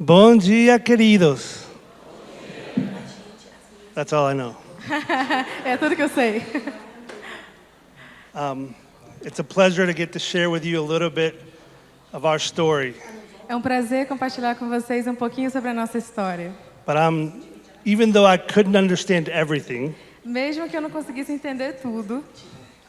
Bom dia, queridos. That's all I know. É tudo que eu sei. It's a pleasure to get to share with you a little bit of our story. É um prazer compartilhar com vocês um pouquinho sobre a nossa história. But even though I couldn't understand everything, Mesmo que eu não conseguisse entender tudo,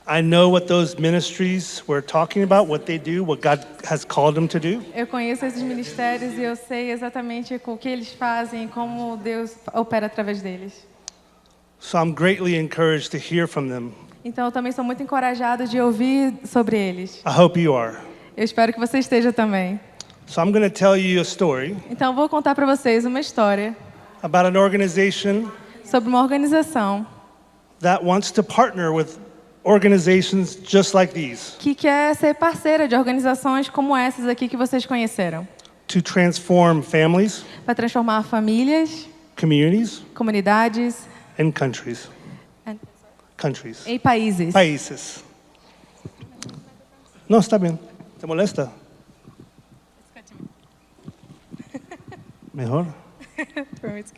I know what those ministries we're talking about, what they do, what God has called them to do. eu conheço esses ministérios e eu sei exatamente o que eles fazem e como Deus opera através deles. So I'm greatly encouraged to hear from them. Então eu também sou muito encorajada de ouvir sobre eles. I hope you are. Eu espero que você esteja também. So I'm going to tell you a story Então eu vou contar para vocês uma história about an organization sobre uma organização that wants to partner with organizations just like these que quer ser parceira de organizações como essas aqui que vocês conheceram, to transform families, para transformar famílias, communities, comunidades and countries. And- Countries. em países. Países. No, está bien. ¿Te molesta? Mejor.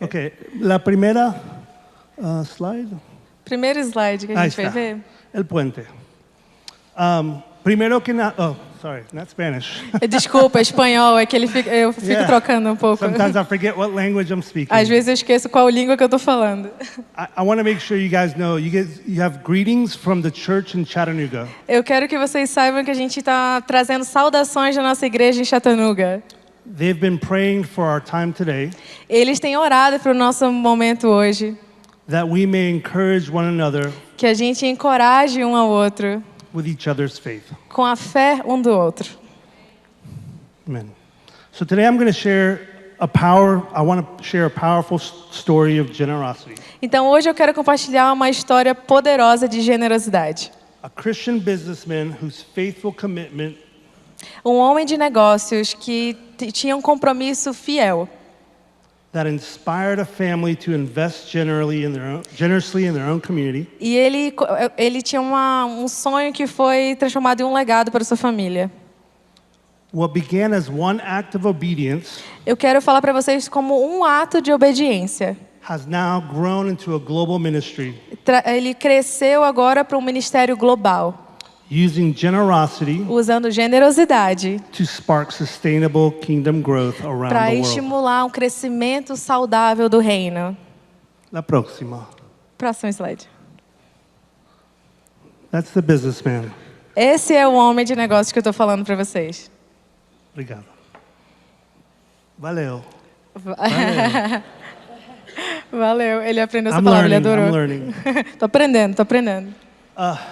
Ok. La primera slide. Primeiro slide que a Ahí gente vai está. ver. El puente. Primero que nada. Oh, sorry, not Spanish. Desculpa, espanhol, é que eu fico Yeah. trocando um pouco. Sometimes I forget what language I'm speaking. Às vezes eu esqueço qual língua que eu tô falando. I want to make sure you guys know you have greetings from the church in Chattanooga. Eu quero que vocês saibam que a gente está trazendo saudações da nossa igreja em Chattanooga. They've been praying for our time today Eles têm orado para o nosso momento hoje, that we may encourage one another que a gente encoraje um ao outro with each other's faith. com a fé um do outro. Amen. So today I'm going to I want to share a powerful story of generosity. Então hoje eu quero compartilhar uma história poderosa de generosidade. A Christian businessman whose faithful commitment Um homem de negócios que tinha um compromisso fiel, that inspired a family to invest generously in their own community e ele tinha um sonho que foi transformado em um legado para sua família. what began as one act of obedience Eu quero falar para vocês como um ato de obediência. has now grown into a global ministry Ele cresceu agora para um ministério global, using generosity usando generosidade to spark sustainable kingdom growth around para the world. estimular um crescimento saudável do reino. La próxima. Próximo slide. That's the businessman. Esse é o homem de negócios que eu estou falando para vocês. Obrigado. Valeu. Valeu, ele aprendeu essa I'm palavra, ele learning, adorou. I'm learning. Tô aprendendo.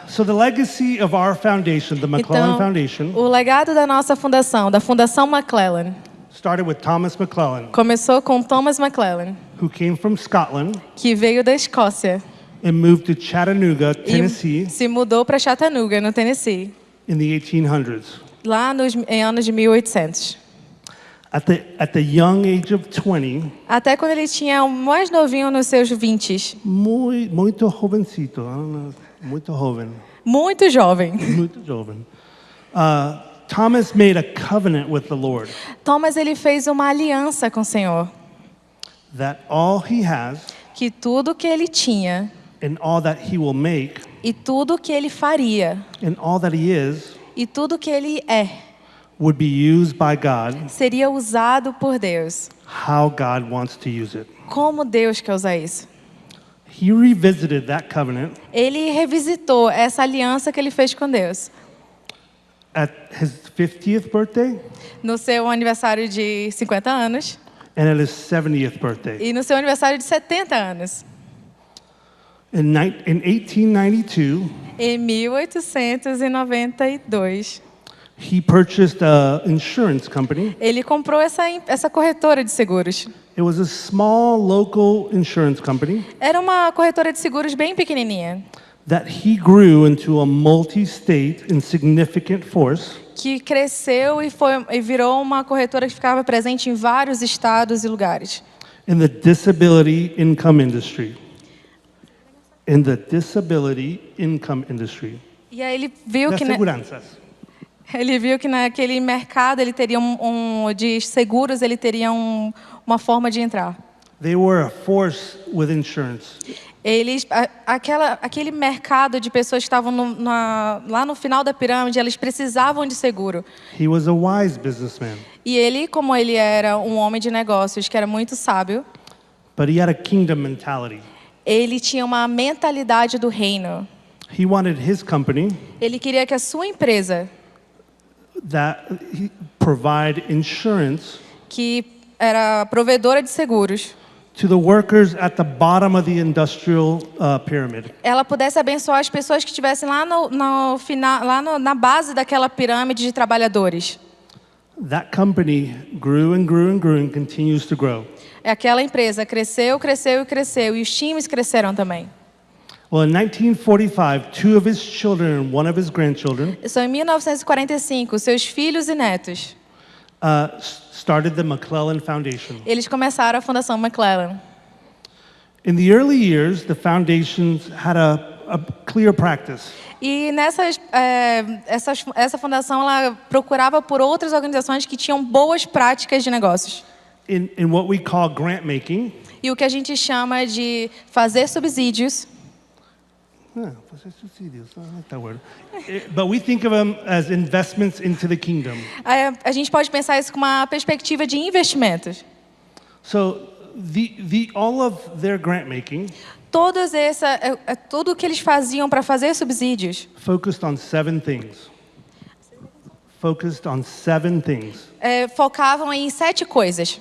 So the legacy of our foundation, the McClellan Então, Foundation, o legado da nossa fundação, da Fundação McClellan, started with Thomas McClellan, começou com Thomas McClellan, who came from Scotland que veio da Escócia and moved to Chattanooga, e Tennessee, se mudou para Chattanooga, no Tennessee, in the 1800s. lá em anos de 1800. At the young age of 20, Até quando ele tinha o mais novinho nos seus 20s, muito jovencito, I don't know, muito jovem, muito jovem. muito jovem. Thomas made a covenant with the Lord Thomas ele fez uma aliança com o Senhor, that all he has que tudo que ele tinha and all that he will make e tudo que ele faria and all that he is e tudo que ele é would be used by God seria usado por Deus. how God wants to use it. Como Deus quer usar isso? He revisited that covenant Ele revisitou essa aliança que ele fez com Deus at his 50th birthday no seu aniversário de 50 anos and at his 70th birthday. e no seu aniversário de 70 anos. In 1892, Em 1892, he purchased an insurance company. ele comprou essa corretora de seguros. It was a small local insurance company Era uma corretora de seguros bem pequenininha, that he grew into a multi-state and significant force que cresceu e virou uma corretora que ficava presente em vários estados e lugares. in the disability income industry. E aí ele viu Das que seguranças. Ele viu que naquele mercado ele teria de seguros, ele teria uma forma de entrar. They were a force with insurance. Aquele mercado de pessoas que estavam lá no final da pirâmide, eles precisavam de seguro. He was a wise businessman, E ele, como ele era um homem de negócios que era muito sábio, but he had a kingdom mentality. ele tinha uma mentalidade do reino. He wanted his company Ele queria que a sua empresa, provide insurance que era provedora de seguros, to the workers at the bottom of the industrial pyramid. ela pudesse abençoar as pessoas que estivessem lá no final, na base daquela pirâmide de trabalhadores. That company grew and grew and grew and continues to grow. Aquela empresa cresceu, cresceu e cresceu, e os times cresceram também. Well, in 1945, two of his children and one of his grandchildren Isso em 1945, seus filhos e netos, started the McClellan Foundation. eles começaram a Fundação McClellan. In the early years, the foundations had a clear practice. E essa fundação ela procurava por outras organizações que tinham boas práticas de negócios. In what we call grant making, E o que a gente chama de fazer subsídios. I like that word. But we think of them as investments into the kingdom. A gente pode pensar isso com uma perspectiva de investimentos. So all of their grant making Tudo o que eles faziam para fazer subsídios focused on seven things. Focused on seven things. Focavam em 7 coisas.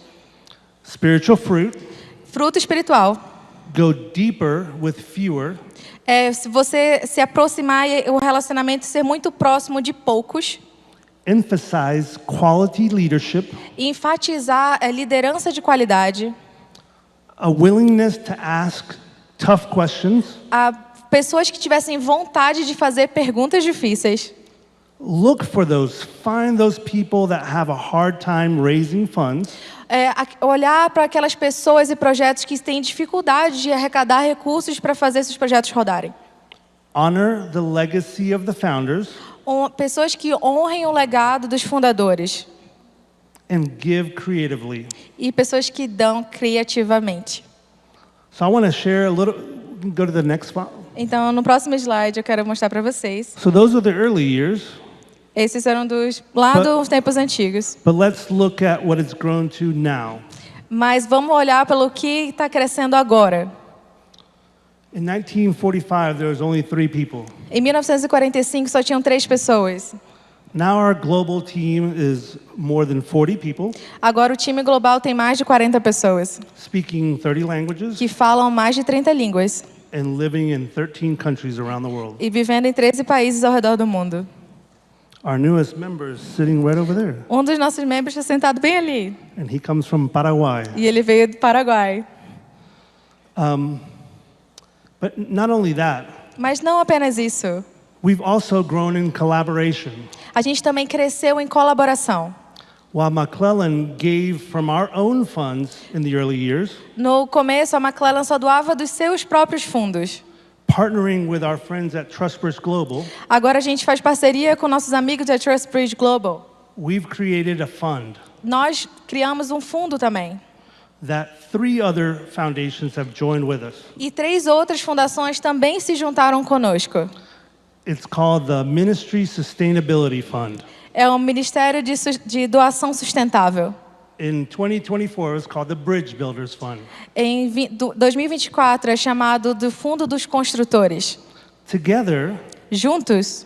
Spiritual fruit, Fruto espiritual. go deeper with fewer, Se você se aproximar e o relacionamento ser muito próximo de poucos. emphasize quality leadership, E enfatizar a liderança de qualidade. a willingness to ask tough questions, A pessoas que tivessem vontade de fazer perguntas difíceis. find those people that have a hard time raising funds, Olhar para aquelas pessoas e projetos que têm dificuldade de arrecadar recursos para fazer esses projetos rodarem. honor the legacy of the founders, Pessoas que honrem o legado dos fundadores. and give creatively. E pessoas que dão criativamente. So I want to share a little, go to the next spot. Então, no próximo slide, eu quero mostrar para vocês. So those are the early years, Esses eram lá dos tempos antigos. but let's look at what it's grown to now. Mas vamos olhar pelo que está crescendo agora. In 1945, there was only 3 people. Em 1945, só tinham 3 pessoas. Now our global team is more than 40 people, Agora o time global tem mais de 40 pessoas, speaking 30 languages que falam mais de 30 línguas and living in 13 countries around the world. e vivendo em 13 países ao redor do mundo. Our newest member is sitting right over there, Um dos nossos membros está sentado bem ali, and he comes from Paraguay. e ele veio do Paraguai. But not only that, Mas não apenas isso. we've also grown in collaboration. A gente também cresceu em colaboração. While McClellan gave from our own funds in the early years, No começo, a McClellan só doava dos seus próprios fundos. partnering with our friends at TrustBridge Global, Agora a gente faz parceria com nossos amigos da TrustBridge Global. we've created a fund Nós criamos um fundo também. that 3 other foundations have joined with us. E 3 outras fundações também se juntaram conosco. It's called the Ministry Sustainability Fund. É um ministério de doação sustentável. In 2024, it was called the Bridge Builders Fund. Em 2024 é chamado do Fundo dos Construtores. Together, Juntos,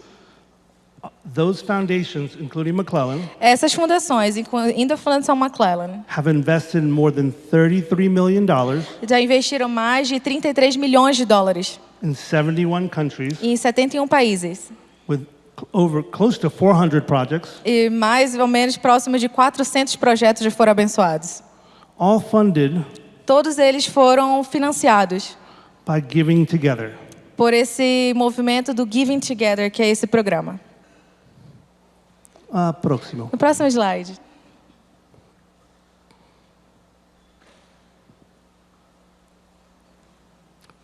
those foundations, including McClellan, essas fundações, incluindo a Fundação McClellan, have invested more than $33 million já investiram mais de 33 milhões de dólares in 71 countries em 71 países. with over close to 400 projects, E mais ou menos próximo de 400 projetos já foram abençoados. all funded Todos eles foram financiados by giving together. por esse movimento do Giving Together, que é esse programa. Próximo. No próximo slide.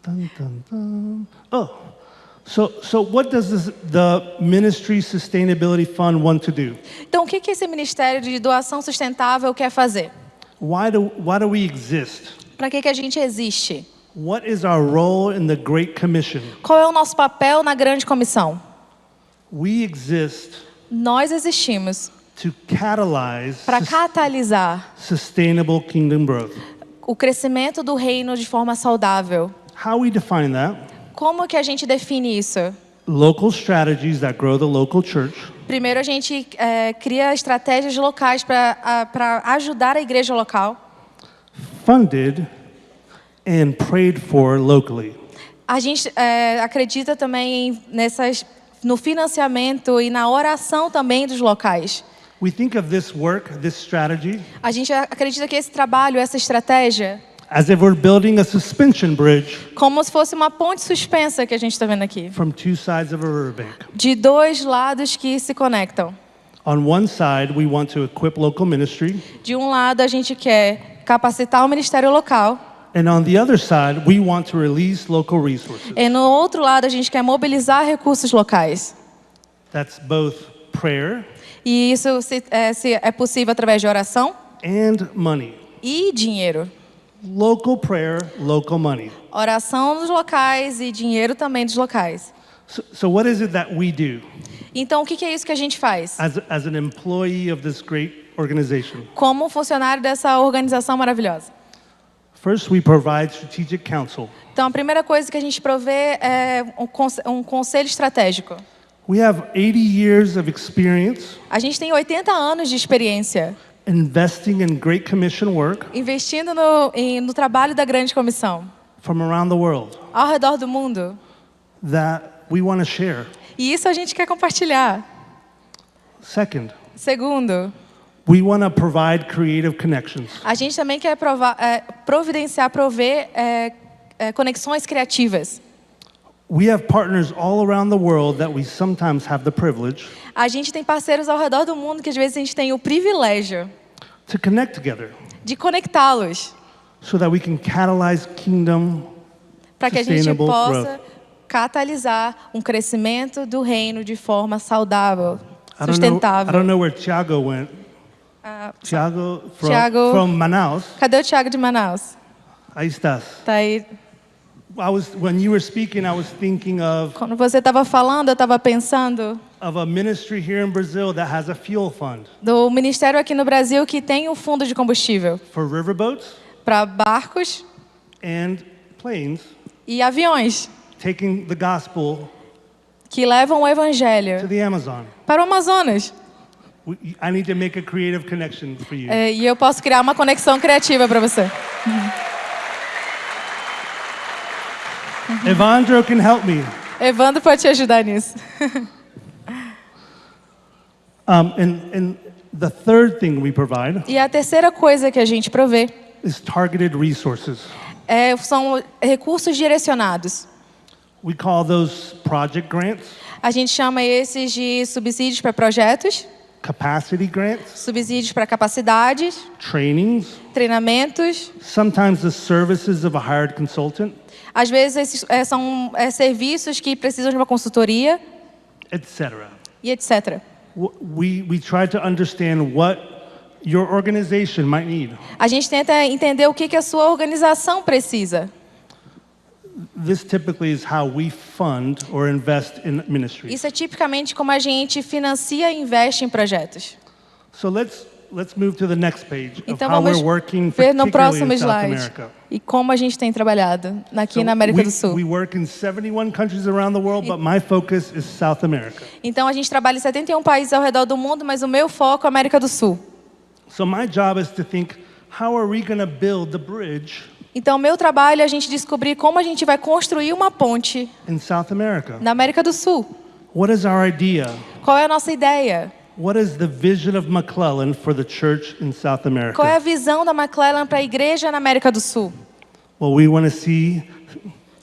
Dun, dun, dun. Oh, So what does the Ministry Sustainability Fund want to do? Então, o que esse Ministério de Doação Sustentável quer fazer? Why do we exist? Para que a gente existe? What is our role in the Great Commission? Qual é o nosso papel na Grande Comissão? We exist Nós existimos to catalyze para catalisar sustainable kingdom growth. o crescimento do reino de forma saudável. How we define that? Como que a gente define isso? Local strategies that grow the local church. Primeiro, a gente cria estratégias locais para ajudar a igreja local. Funded and prayed for locally. A gente acredita também no financiamento e na oração também dos locais. We think of this work, this strategy, A gente acredita que esse trabalho, essa estratégia, as if we're building a suspension bridge como se fosse uma ponte suspensa que a gente está vendo aqui, from two sides of a riverbank. de dois lados que se conectam. On one side, we want to equip local ministry, De um lado, a gente quer capacitar o ministério local, and on the other side, we want to release local resources. e no outro lado, a gente quer mobilizar recursos locais. That's both prayer E isso é possível através de oração and money. e dinheiro. Local prayer, local money. Oração dos locais e dinheiro também dos locais. So what is it that we do Então, o que é isso que a gente faz? as an employee of this great organization? Como funcionário dessa organização maravilhosa. First, we provide strategic counsel. Então, a primeira coisa que a gente provê é um conselho estratégico. We have 80 years of experience A gente tem 80 anos de experiência investing in Great Commission work investindo no trabalho da Grande Comissão, from around the world ao redor do mundo. that we want to share. E isso a gente quer compartilhar. Second, Segundo, we want to provide creative connections. a gente também quer prover conexões criativas. We have partners all around the world that we sometimes have the privilege A gente tem parceiros ao redor do mundo que às vezes a gente tem o privilégio to connect together de conectá-los so that we can catalyze kingdom para que a gente sustainable possa growth. catalisar um crescimento do reino de forma saudável, I sustentável. don't know where Thiago went. Thiago Thiago. from Manaus. Cadê o Thiago de Manaus? Ahí estás. Tá aí. When you were speaking, I was thinking of Quando você estava falando, eu estava pensando a ministry here in Brazil that has a fuel fund do ministério aqui no Brasil que tem um fundo de combustível for riverboats para barcos and planes e aviões taking the gospel que levam o to evangelho the Amazon. para o Amazonas. I need to make a creative connection for you. E eu posso criar uma conexão criativa para você. Evandro can help me. Evandro pode te ajudar nisso. And the third thing we provide E a terceira coisa que a gente provê is targeted resources. são recursos direcionados. We call those project grants, A gente chama esses de subsídios para projetos, capacity grants, subsídios para capacidades, trainings, treinamentos. sometimes the services of a hired consultant, Às vezes esses são serviços que precisam de uma consultoria etc. e etc. We try to understand what your organization might need. A gente tenta entender o que a sua organização precisa. This typically is how we fund or invest in ministry. Isso é tipicamente como a gente financia e investe em projetos. So let's move to the next page of Então how vamos we're working ver no particularly próximo in South slide America. e como a gente tem trabalhado aqui So na América we, do Sul. we work in 71 countries around the world, but my focus is South America. Então a gente trabalha em 71 países ao redor do mundo, mas o meu foco é a América do Sul. So my job is to think, how are we going to build the bridge Então o meu trabalho é a gente descobrir como a gente vai construir uma ponte in South America? na América do Sul. What is our idea? Qual é a nossa ideia? What is the vision of McClellan for the church in South America? Qual é a visão da McClellan para a igreja na América do Sul? Well, we want to see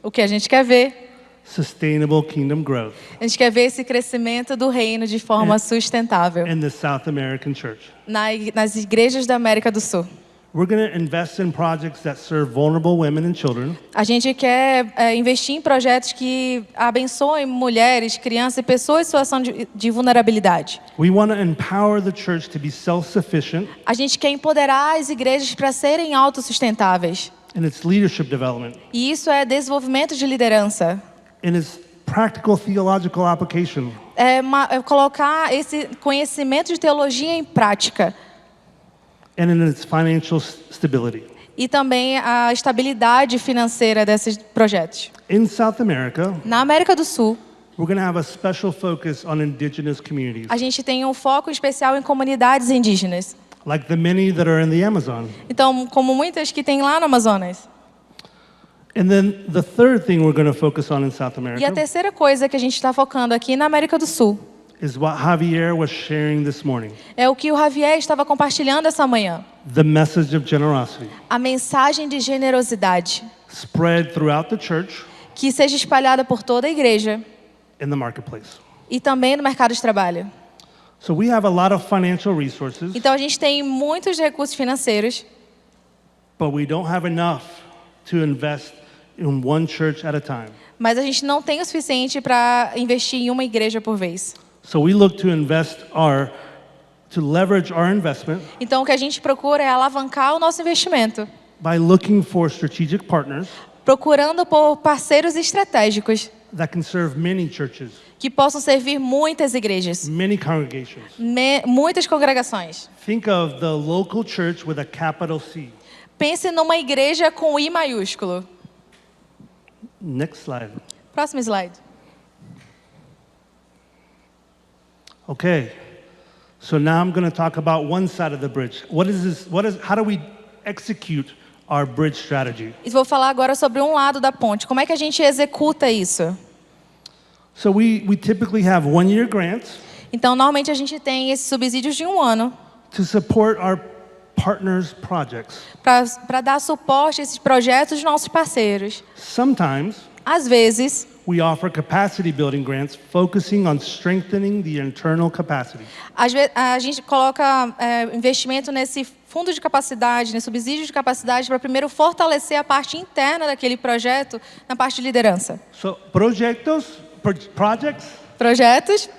O que a gente quer ver? sustainable kingdom growth A gente quer ver esse crescimento do reino de forma sustentável in the South American church. nas igrejas da América do Sul. We're going to invest in projects that serve vulnerable women and children. A gente quer investir em projetos que abençoem mulheres, crianças e pessoas em situação de vulnerabilidade. We want to empower the church to be self-sufficient A gente quer empoderar as igrejas para serem autossustentáveis. in its leadership development, E isso é desenvolvimento de liderança. in its practical theological application, É colocar esse conhecimento de teologia em prática. and in its financial stability. E também a estabilidade financeira desses projetos. In South America, Na América do Sul, we're going to have a special focus on indigenous communities, a gente tem um foco especial em comunidades indígenas. like the many that are in the Amazon. Então, como muitas que tem lá no Amazonas. And then the third thing we're going to focus on in South E a America terceira coisa que a gente está focando aqui na América do Sul is what Javier was sharing this morning, é o que o Javier estava compartilhando essa manhã. the message of generosity, A mensagem de generosidade spread throughout the church que seja espalhada por toda a igreja in the marketplace. e também no mercado de trabalho. So we have a lot of financial resources, Então, a gente tem muitos recursos financeiros, but we don't have enough to invest in one church at a time. mas a gente não tem o suficiente para investir em uma igreja por vez. So we look to leverage our investment Então, o que a gente procura é alavancar o nosso investimento, by looking for strategic partners procurando por parceiros estratégicos that can serve many churches, que possam servir muitas igrejas, many congregations. muitas congregações. Think of the local church with a capital C. Pense numa igreja com I maiúsculo. Next slide. Próximo slide. Okay. So now I'm going to talk about one side of the bridge. How do we execute our bridge strategy? E vou falar agora sobre um lado da ponte. Como é que a gente executa isso? So we typically have 1-year grants Então, normalmente a gente tem esses subsídios de 1 ano to support our partners' projects. para dar suporte a esses projetos dos nossos parceiros. Sometimes Às vezes, we offer capacity building grants focusing on strengthening the internal capacity. a gente coloca investimento nesse fundo de capacidade, nesse subsídio de capacidade, para primeiro fortalecer a parte interna daquele projeto na parte de liderança. So projects Projetos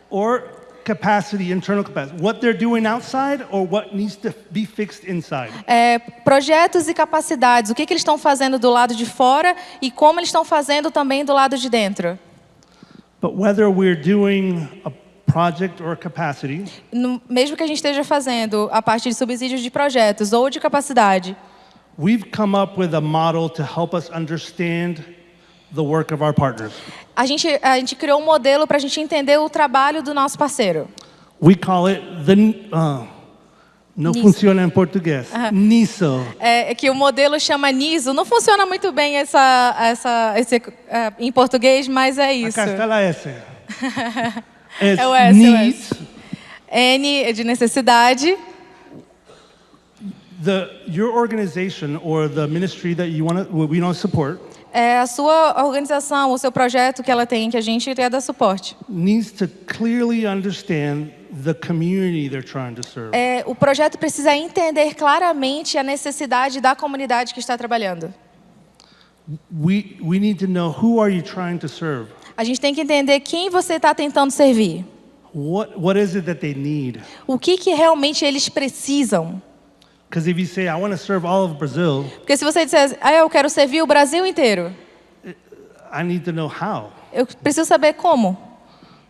or capacity, internal capacity. What they're doing outside or what needs to be fixed inside. projetos e capacidades. O que eles estão fazendo do lado de fora e como eles estão fazendo também do lado de dentro. But whether we're doing a project or capacity, Mesmo que a gente esteja fazendo a parte de subsídios de projetos ou de capacidade, we've come up with a model to help us understand the work of our partners. a gente criou um modelo para a gente entender o trabalho do nosso parceiro. We call it não NISO. funciona em português. NISO. É que o modelo chama NISO. Não funciona muito bem em português, mas é isso. Acá está a S. It's É o S, needs. N é de necessidade. Your organization or the ministry that we want to support É a sua organização, o seu projeto que ela tem, que a gente quer dar suporte. needs to clearly understand the community they're trying to serve. O projeto precisa entender claramente a necessidade da comunidade que está trabalhando. We need to know who are you trying to serve? A gente tem que entender quem você está tentando servir. What is it that they need? O que realmente eles precisam. Because if you say, I want to serve all of Brazil, Porque se você disser, eu quero servir o Brasil inteiro, I need to know how. eu preciso saber como.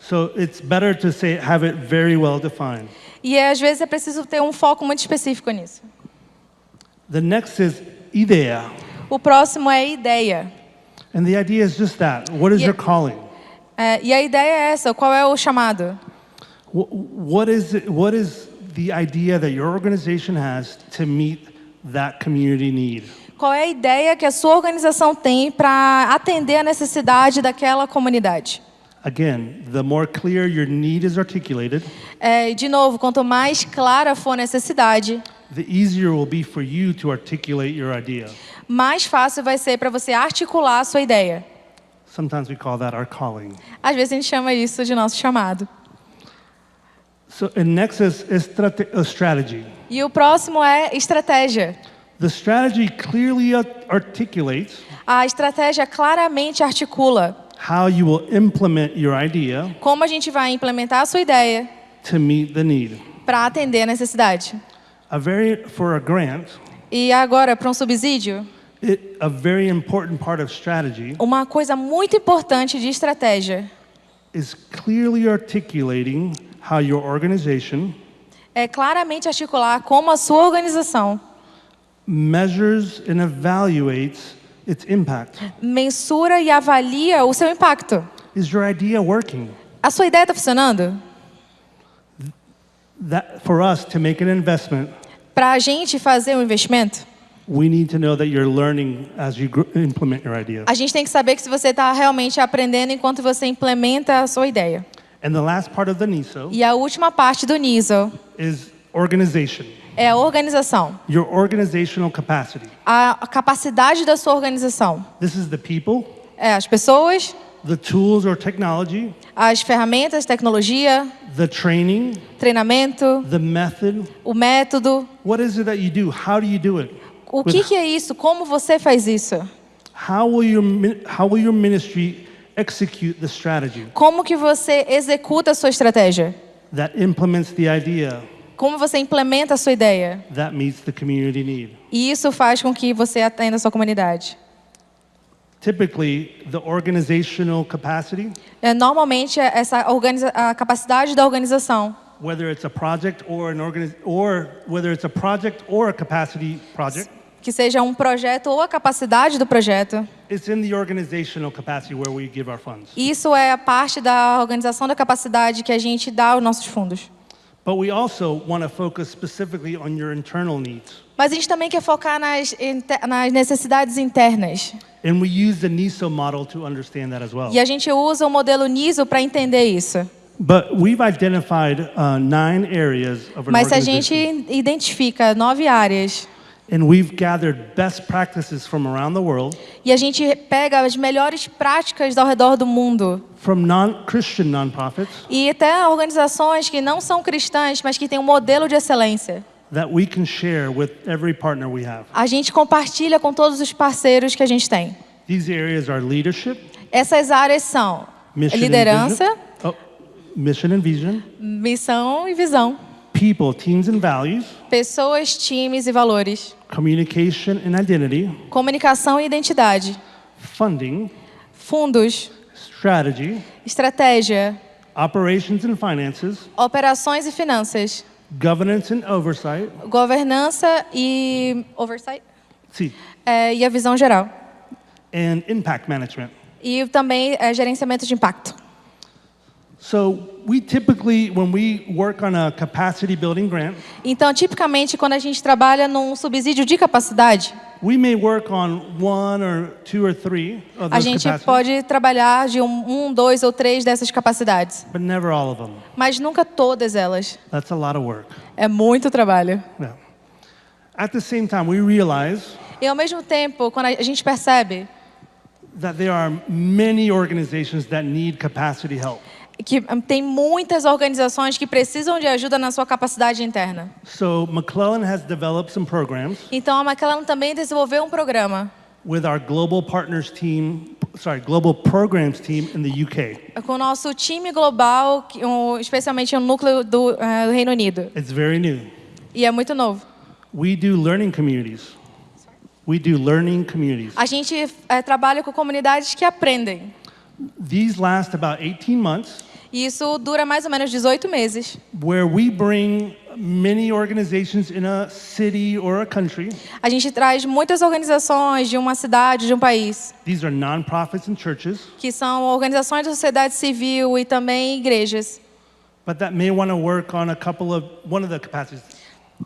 So it's better to have it very well defined. E às vezes é preciso ter um foco muito específico nisso. The next is ideia. O próximo é ideia. And the idea is just that. What is your calling? E a ideia é essa, qual é o chamado? What is the idea that your organization has to meet that community need? Qual é a ideia que a sua organização tem para atender a necessidade daquela comunidade? Again, the more clear your need is articulated, De novo, quanto mais clara for a necessidade, the easier it will be for you to articulate your idea. mais fácil vai ser para você articular a sua ideia. Sometimes we call that our calling. Às vezes a gente chama isso de nosso chamado. So, and next is strategy. E o próximo é estratégia. The strategy clearly articulates A estratégia claramente articula how you will implement your idea como a gente vai implementar a sua ideia to meet the need. para atender a necessidade. For a grant, E agora, para um subsídio, a very important part of strategy uma coisa muito importante de estratégia is clearly articulating how your organization é claramente articular como a sua organização measures and evaluates its impact. mensura e avalia o seu impacto. Is your idea working? A sua ideia está funcionando? That for us to make an investment, Para a gente fazer um investimento, we need to know that you're learning as you implement your idea. a gente tem que saber que se você está realmente aprendendo enquanto você implementa a sua ideia. And the last part of the NISO E a última parte do NISO is organization. é a organização, Your organizational capacity. a capacidade da sua organização. This is the people, É as pessoas, the tools or technology, as ferramentas, tecnologia, the training, treinamento, the method. o método. What is it that you do? How do you do it? O que é isso? Como você faz isso? How will your ministry execute the strategy Como que você executa a sua estratégia? that implements the idea Como você implementa a sua ideia? that meets the community need? E isso faz com que você atenda a sua comunidade. Typically, the organizational capacity, Normalmente, a capacidade da organização, whether it's a project or whether it's a project or a capacity project, que seja um projeto ou a capacidade do projeto, it's in the organizational capacity where we give our funds. isso é a parte da organização da capacidade que a gente dá aos nossos fundos. But we also want to focus specifically on your internal needs. Mas a gente também quer focar nas necessidades internas. And we use the NISO model to understand that as well. E a gente usa o modelo NISO para entender isso. But we've identified 9 areas of an Mas se a organization. gente identifica 9 áreas And we've gathered best practices from around the world, e a gente pega as melhores práticas ao redor do mundo from Christian nonprofits, e até organizações que não são cristãs, mas que têm um modelo de excelência, that we can share with every partner we have. a gente compartilha com todos os parceiros que a gente tem. These areas are leadership, Essas áreas são mission liderança, mission and vision, missão e visão, people, teams and values, pessoas, times e valores, communication and identity, comunicação e identidade, funding, fundos, strategy, estratégia, operations and finances, operações e finanças, governance and oversight, governança e oversight, see, e a visão geral. and impact management. E também gerenciamento de impacto. So we typically, when we work on a capacity building grant, Então, tipicamente, quando a gente trabalha num subsídio de capacidade, we may work on 1 or 2 or 3 of a those gente capacities, pode trabalhar de 2 ou 3 dessas capacidades, but never all of them. mas nunca todas elas. That's a lot of work. É muito trabalho. Yeah. At the same time, we realize E ao mesmo tempo, quando a gente percebe that there are many organizations that need capacity help. que tem muitas organizações que precisam de ajuda na sua capacidade interna. So McClellan has developed some programs Então, a McClellan também desenvolveu um programa with our global programs team in the UK. com o nosso time global, especialmente o núcleo do Reino Unido. It's very new. E é muito novo. We do learning communities. We do learning communities. A gente trabalha com comunidades que aprendem. These last about 18 months, E isso dura mais ou menos 18 meses. where we bring many organizations in a city or a country. A gente traz muitas organizações de uma cidade, de um país, These are nonprofits and churches, que são organizações da sociedade civil e também igrejas. but that may want to work on one of the capacities.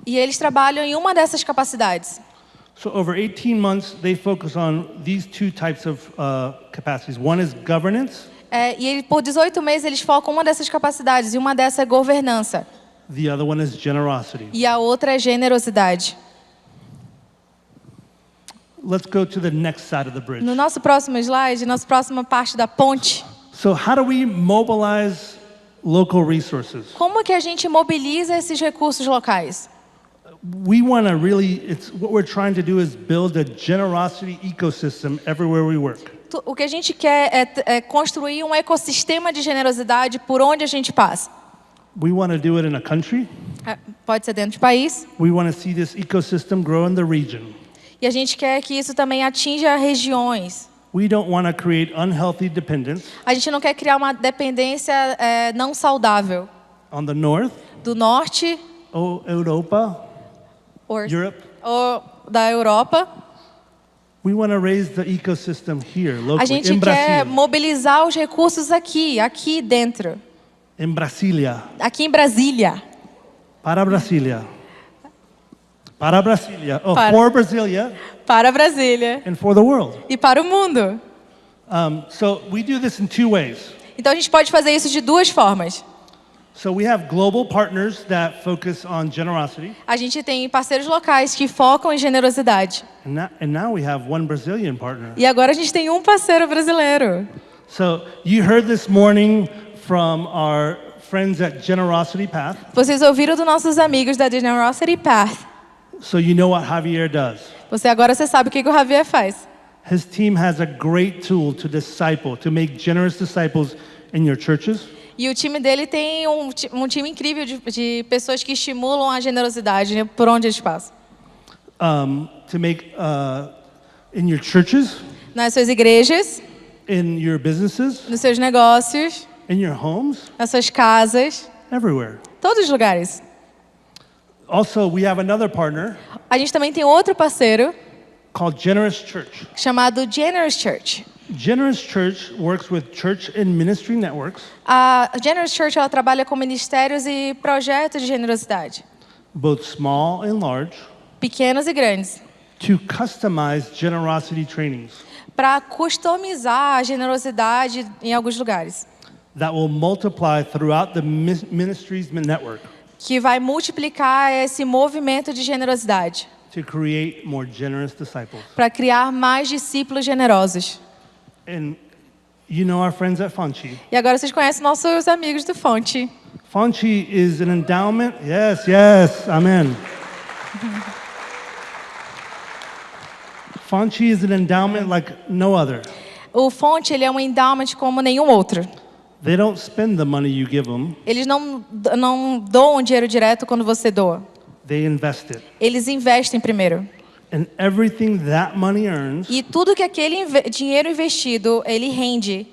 E eles trabalham em uma dessas capacidades. So over 18 months, they focus on these 2 types of capacities. One is governance. Por 18 meses eles focam uma dessas capacidades e uma dessas é governança. The other one is generosity. E a outra é generosidade. Let's go to the next side of the bridge. No nosso próximo slide, nossa próxima parte da ponte, So how do we mobilize local resources. Como que a gente mobiliza esses recursos locais? We want to really, what we're trying to do is build a generosity ecosystem everywhere we work. O que a gente quer é construir um ecossistema de generosidade por onde a gente passa. We want to do it in a country. Pode ser dentro de país. We want to see this ecosystem grow in the region. E a gente quer que isso também atinja regiões. We don't want to create unhealthy dependence A gente não quer criar uma dependência não saudável. on the north, Do norte Europa, Europe. ou da Europa. We want to raise the ecosystem here, A locally, gente in quer Brazil, mobilizar os recursos aqui dentro. in Brasilia, Aqui em Brasília. para Brasilia. Para Brasilia. Oh, Para. for Brasilia Para Brasília. and for the world. E para o mundo. So we do this in two ways. Então a gente pode fazer isso de duas formas. So we have global partners that focus on generosity, A gente tem parceiros locais que focam em generosidade. and now we have one Brazilian partner. E agora a gente tem um parceiro brasileiro. So you heard this morning from our friends at Generosity Path, Vocês ouviram dos nossos amigos da Generosity Path. so you know what Javier does. Você sabe o que o Javier faz. His team has a great tool to disciple, to make generous disciples in your churches, E o time dele tem um time incrível de pessoas que estimulam a generosidade, né, por onde eles passam. to make in your churches, Nas suas igrejas, in your businesses, nos seus negócios, in your homes, nas suas casas, everywhere. todos os lugares. Also, we have another partner A gente também tem outro parceiro called Generous Church. chamado Generous Church. Generous Church works with church and ministry networks, A Generous Church ela trabalha com ministérios e projetos de generosidade, both small and large, pequenos e grandes, to customize generosity trainings para customizar a generosidade em alguns lugares, that will multiply throughout the ministry's network que vai multiplicar esse movimento de generosidade to create more generous disciples. para criar mais discípulos generosos. And you know our friends at Fonte. E agora vocês conhecem nossos amigos do Fonte. Fonte is an endowment. Yes, yes, amen. Fonte is an endowment like no other. O Fonte ele é um endowment como nenhum outro. They don't spend the money you give them, Eles não doam dinheiro direto quando você doa. they invest it. Eles investem primeiro. And everything that money earns, E tudo que aquele dinheiro investido, ele rende.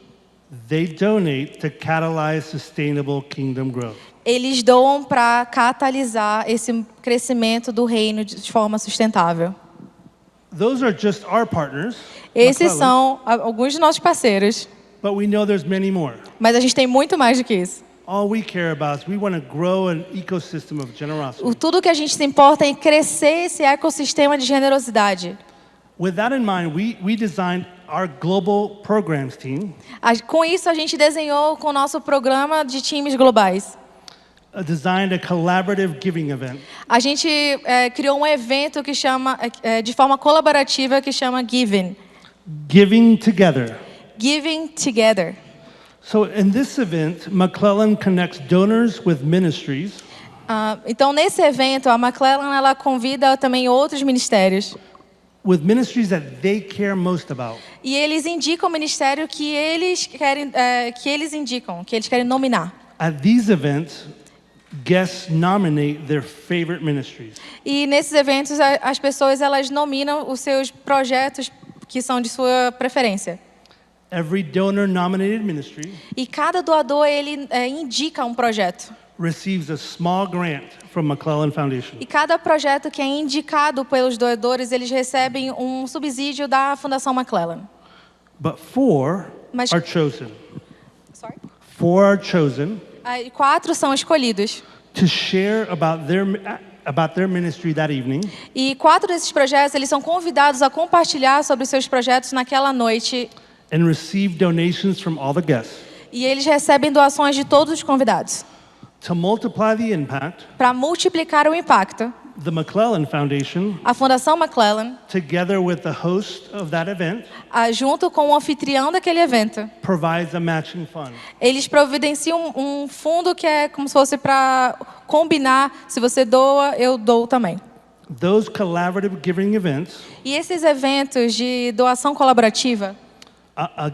they donate to catalyze sustainable kingdom growth. Eles doam para catalisar esse crescimento do reino de forma sustentável. Those are just our partners, Esses McClellan, são alguns dos nossos parceiros, but we know there's many more. mas a gente tem muito mais do que isso. All we care about is we want to grow an ecosystem of generosity. Tudo que a gente se importa é em crescer esse ecossistema de generosidade. With that in mind, we designed our global programs team, Com isso, a gente desenhou com o nosso programa de times globais. designed a collaborative giving event A gente criou um evento que chama, de forma colaborativa, que chama Giving. Giving Together. Giving Together. So in this event, McClellan connects donors with ministries Então, nesse evento, a McClellan ela convida também outros ministérios. with ministries that they care most about. E eles indicam o ministério que eles querem, que eles querem nominar. At these events, guests nominate their favorite ministries. E nesses eventos, as pessoas elas nominam os seus projetos que são de sua preferência. Every donor nominated ministry E cada doador ele indica um projeto. receives a small grant from McClellan Foundation. E cada projeto que é indicado pelos doadores, eles recebem um subsídio da Fundação McClellan. But four Mas- are chosen. Four are chosen Aí 4 são escolhidos. to share about their ministry that evening E 4 desses projetos, eles são convidados a compartilhar sobre os seus projetos naquela noite. and receive donations from all the guests. E eles recebem doações de todos os convidados. To multiply the impact, Para multiplicar o impacto, The McClellan Foundation, A Fundação McClellan, together with the host of that event, junto com o anfitrião daquele evento, provides a matching fund. eles providenciam um fundo que é como se fosse para combinar, se você doa, eu dou também. Those collaborative giving events E esses eventos de doação colaborativa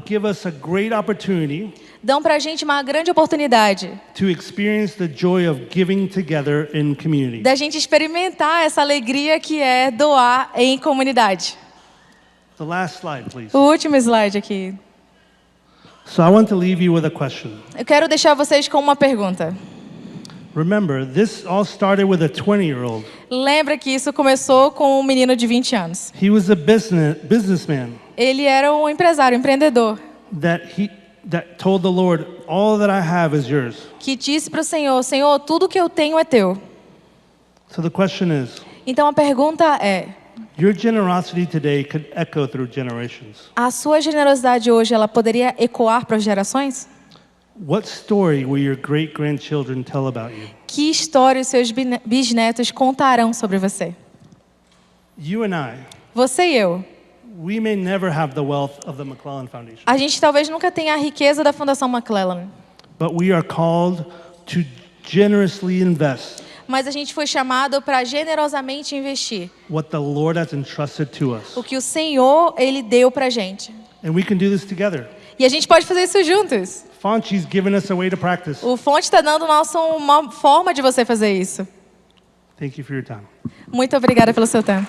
give us a great opportunity dão para a gente uma grande oportunidade to experience the joy of giving together in community. da gente experimentar essa alegria que é doar em comunidade. The last slide, please. O último slide aqui. So I want to leave you with a question. Eu quero deixar vocês com uma pergunta. Remember, this all started with a 20-year-old. Lembra que isso começou com um menino de 20 anos. He was a businessman Ele era um empresário, empreendedor, that told the Lord, all that I have is yours. que disse para o Senhor, Senhor, tudo que eu tenho é teu. So the question is, Então a pergunta é, your generosity today could echo through generations. a sua generosidade hoje, ela poderia ecoar para as gerações? What story will your great-grandchildren tell about you? Que história os seus bisnetos contarão sobre você? You and I, Você e eu. we may never have the wealth of the McClellan Foundation, A gente talvez nunca tenha a riqueza da Fundação McClellan, but we are called to generously invest mas a gente foi chamado para generosamente investir what the Lord has entrusted to us. o que o Senhor, Ele deu para a gente. And we can do this together. E a gente pode fazer isso juntos. Fonchi's given us a way to practice. O Fonte está dando uma forma de você fazer isso. Thank you for your time. Muito obrigada pelo seu tempo.